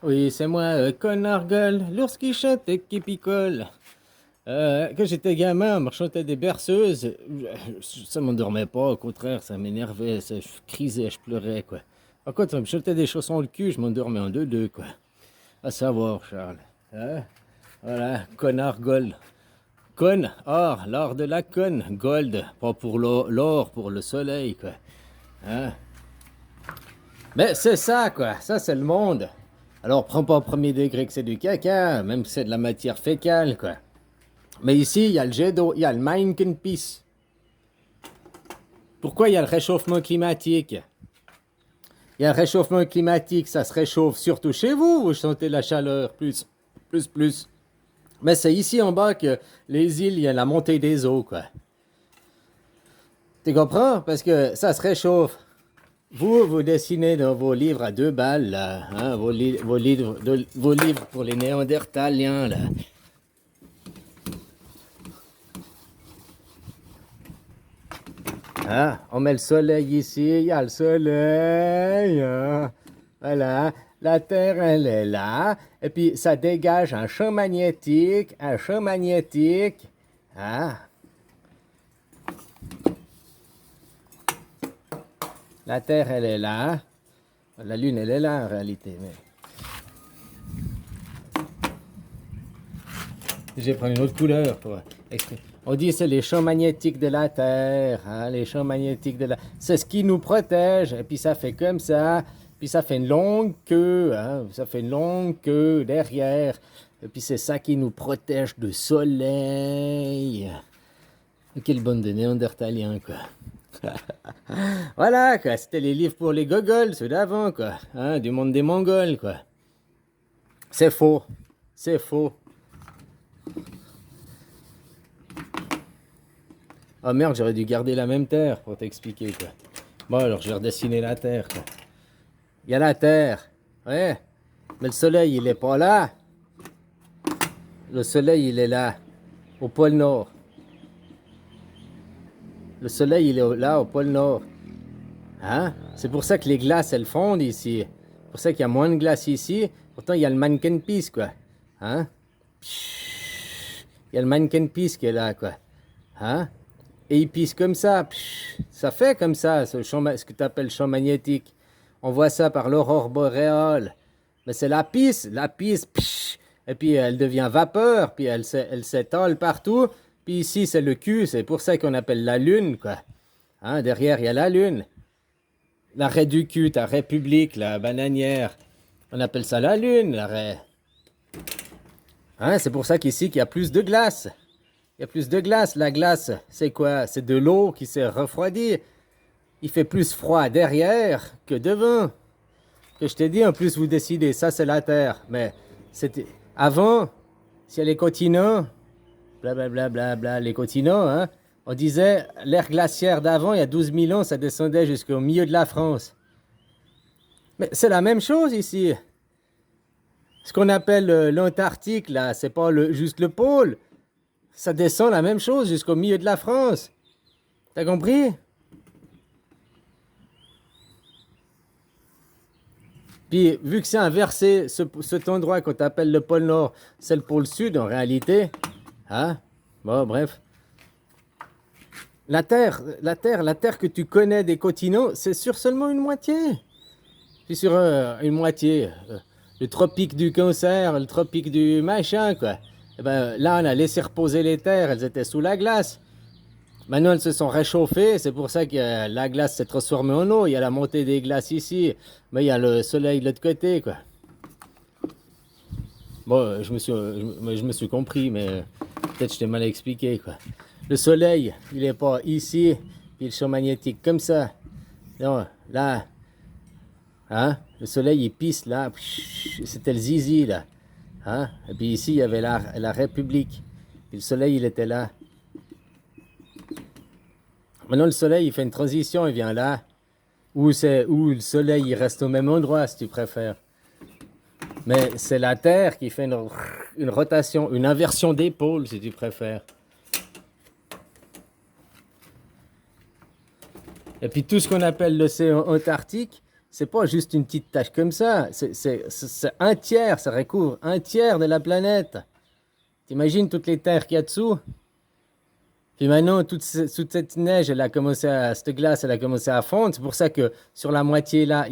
Oui, c'est moi, connard gueule, l'ours qui chante et qui picole. Quand j'étais gamin, on me chantait des berceuses. Ça m'endormait pas, au contraire, ça m'énervait, je crisais, je pleurais, quoi. Par contre, on me chantait des chaussons le cul, je m'endormais en deux, quoi. À savoir, Charles. Hein? Voilà, connard gold. Con, or, l'or de la conne, gold, pas pour l'or, pour le soleil, quoi. Hein? Mais c'est ça, quoi. Ça, c'est le monde. Alors, prends pas au premier degré que c'est du caca, même si c'est de la matière fécale, quoi. Mais ici, il y a le jet d'eau, il y a le Peace. Pourquoi il y a le réchauffement climatique? Il y a le réchauffement climatique, ça se réchauffe surtout chez vous, vous sentez la chaleur, plus. Mais c'est ici en bas que les îles, il y a la montée des eaux, quoi. Tu comprends? Parce que ça se réchauffe. Vous dessinez dans vos livres à 2 balles, là, hein, vos livres pour les Néandertaliens, là. Hein? On met le soleil ici, il y a le soleil, hein. Voilà, la Terre, elle est là, et puis ça dégage un champ magnétique, hein. La Terre, elle est là. La Lune, elle est là en réalité, mais... Je vais prendre une autre couleur pour exprimer. On dit c'est les champs magnétiques de la Terre, hein, les champs magnétiques de la... C'est ce qui nous protège, et puis ça fait comme ça, puis ça fait une longue queue, hein, ça fait une longue queue derrière, et puis c'est ça qui nous protège du soleil. Quelle bande de Néandertaliens, quoi. Voilà, quoi, c'était les livres pour les gogoles, ceux d'avant, quoi, hein, du monde des Mongols, quoi. C'est faux, c'est faux. Ah merde, j'aurais dû garder la même terre pour t'expliquer, quoi. Bon, alors je vais redessiner la terre, quoi. Il y a la terre, ouais. Mais le soleil, il est pas là. Le soleil, il est là, au pôle Nord. Le soleil, il est là, au pôle Nord. Hein? C'est pour ça que les glaces, elles fondent ici. C'est pour ça qu'il y a moins de glace ici. Pourtant, il y a le mannequin peace, quoi. Hein? Il y a le mannequin peace qui est là, quoi. Hein? Et il pisse comme ça. Ça fait comme ça, ce que tu appelles champ magnétique. On voit ça par l'aurore boréale. Mais c'est la pisse, et puis elle devient vapeur, puis elle s'étale partout. Puis ici, c'est le cul, c'est pour ça qu'on appelle la lune, quoi. Hein, derrière, il y a la lune. L'arrêt du cul, ta république, la bananière. On appelle ça la lune, l'arrêt. Hein, c'est pour ça qu'ici, qu'il y a plus de glace. Il y a plus de glace. La glace, c'est quoi? C'est de l'eau qui s'est refroidie. Il fait plus froid derrière que devant. Que je t'ai dit, en plus, vous décidez, ça c'est la Terre. Mais c'était avant, s'il y a les continents, blablabla, bla, bla, bla, les continents, hein, on disait l'ère glaciaire d'avant, il y a 12 000 ans, ça descendait jusqu'au milieu de la France. Mais c'est la même chose ici. Ce qu'on appelle l'Antarctique, là, c'est pas juste le pôle. Ça descend la même chose jusqu'au milieu de la France. T'as compris? Puis, vu que c'est inversé, cet endroit qu'on appelle le pôle Nord, c'est le pôle Sud en réalité. Hein? Bon, bref. La Terre que tu connais des continents, c'est sur seulement une moitié. C'est sur une moitié. Le tropique du cancer, le tropique du machin, quoi. Et ben, là, on a laissé reposer les terres, elles étaient sous la glace. Maintenant, elles se sont réchauffées, c'est pour ça que la glace s'est transformée en eau. Il y a la montée des glaces ici, mais il y a le soleil de l'autre côté, quoi. Bon, je me suis compris, mais peut-être je t'ai mal expliqué, quoi. Le soleil, il est pas ici, puis le champ magnétique comme ça. Non, là, hein, le soleil, il pisse là, c'était le zizi, là. Hein? Et puis ici, il y avait la République. Puis le soleil, il était là. Maintenant, le soleil, il fait une transition, il vient là. Où le soleil, il reste au même endroit, si tu préfères. Mais c'est la Terre qui fait une rotation, une inversion des pôles, si tu préfères. Et puis tout ce qu'on appelle l'océan Antarctique, c'est pas juste une petite tache comme ça. C'est un tiers, ça recouvre un tiers de la planète. T'imagines toutes les terres qu'il y a dessous? Puis maintenant, toute cette neige, cette glace, elle a commencé à fondre. C'est pour ça que sur la moitié là,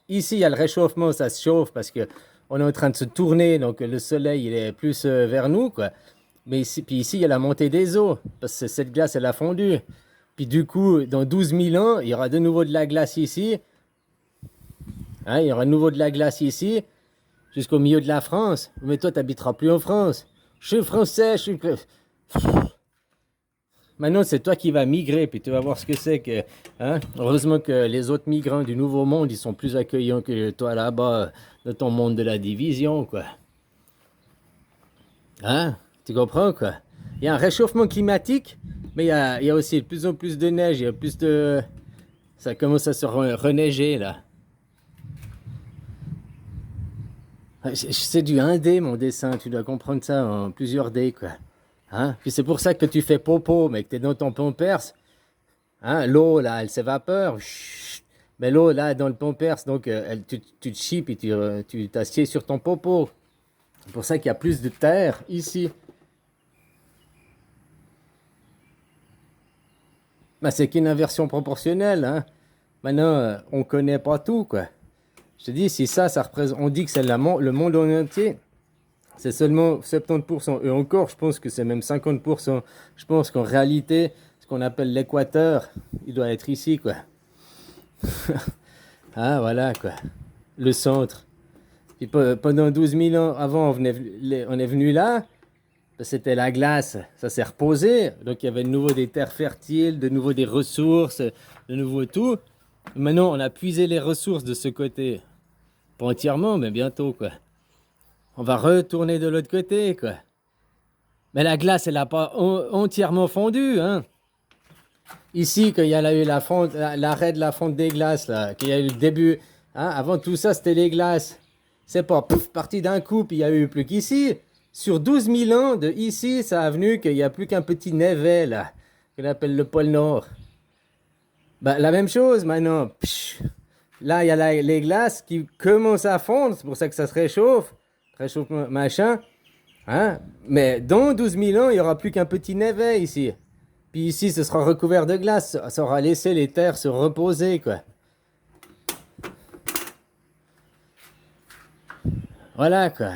ici, il y a le réchauffement, ça se chauffe parce que on est en train de se tourner, donc le soleil, il est plus vers nous, quoi. Mais ici, puis ici, il y a la montée des eaux, parce que cette glace, elle a fondu. Puis du coup, dans 12 000 ans, il y aura de nouveau de la glace ici. Hein, il y aura de nouveau de la glace ici, jusqu'au milieu de la France. Mais toi, tu n'habiteras plus en France. Je suis français, je suis... Maintenant, c'est toi qui vas migrer, puis tu vas voir ce que c'est que... Hein? Heureusement que les autres migrants du Nouveau Monde, ils sont plus accueillants que toi là-bas, dans ton monde de la division, quoi. Hein? Tu comprends, quoi? Il y a un réchauffement climatique, mais il y a aussi de plus en plus de neige, il y a plus de... Ça commence à se reneiger, là. C'est du 1D, mon dessin, tu dois comprendre ça en plusieurs D, quoi. Hein? Puis c'est pour ça que tu fais popo, mais que tu es dans ton pampers. Hein? L'eau, là, elle s'évapore. Chut. Mais l'eau, là, dans le pampers, donc tu te chies et tu t'assieds sur ton popo. C'est pour ça qu'il y a plus de terre ici. Ben, c'est qu'une inversion proportionnelle. Hein? Maintenant, on connaît pas tout, quoi. Je te dis, si ça représente, on dit que c'est le monde en entier, c'est seulement 70%. Et encore, je pense que c'est même 50%. Je pense qu'en réalité, ce qu'on appelle l'équateur, il doit être ici, quoi. Ah, voilà, quoi. Le centre. Puis pendant 12 000 ans avant, on est venu là, c'était la glace, ça s'est reposé. Donc il y avait de nouveau des terres fertiles, de nouveau des ressources, de nouveau tout. Maintenant, on a puisé les ressources de ce côté. Pas entièrement, mais bientôt, quoi. On va retourner de l'autre côté, quoi. Mais la glace, elle n'a pas entièrement fondu, hein. Ici, quand il y a eu l'arrêt de la fonte des glaces, là, qu'il y a eu le début, hein, avant tout ça, c'était les glaces. C'est pas parti d'un coup, puis il y a eu plus qu'ici. Sur 12 000 ans, de ici, ça a venu qu'il n'y a plus qu'un petit névet, là, qu'on appelle le pôle Nord. Ben, la même chose, maintenant. Psh, là, il y a les glaces qui commencent à fondre, c'est pour ça que ça se réchauffe. Réchauffement, machin. Hein? Mais dans 12 000 ans, il n'y aura plus qu'un petit névet ici. Puis ici, ce sera recouvert de glace. Ça aura laissé les terres se reposer, quoi. Voilà, quoi.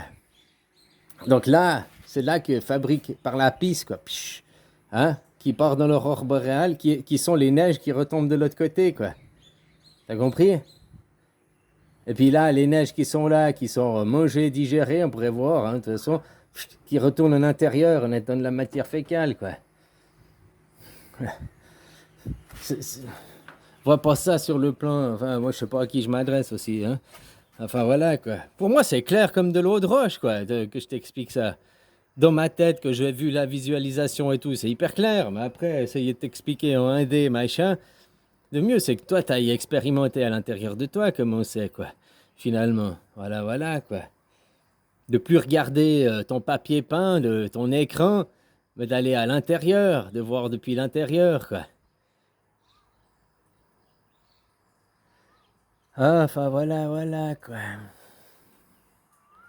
Donc là, c'est là que fabrique par la piste, quoi. Psh, hein? Qui part dans l'aurore boréale, qui sont les neiges qui retombent de l'autre côté, quoi. T'as compris? Et puis là, les neiges qui sont là, qui sont mangées, digérées, on pourrait voir, hein, de toute façon, qui retournent en intérieur, en étant de la matière fécale, quoi. Vois pas ça sur le plan, enfin, moi, je sais pas à qui je m'adresse aussi, hein. Enfin, voilà, quoi. Pour moi, c'est clair comme de l'eau de roche, quoi, que je t'explique ça. Dans ma tête, que j'ai vu la visualisation et tout, c'est hyper clair, mais après, essayer de t'expliquer en 1D, machin, le mieux, c'est que toi, tu ailles expérimenter à l'intérieur de toi comment c'est, quoi. Finalement, voilà, voilà, quoi. De plus regarder ton papier peint, de ton écran, mais d'aller à l'intérieur, de voir depuis l'intérieur, quoi. Ah, enfin, voilà, voilà, quoi.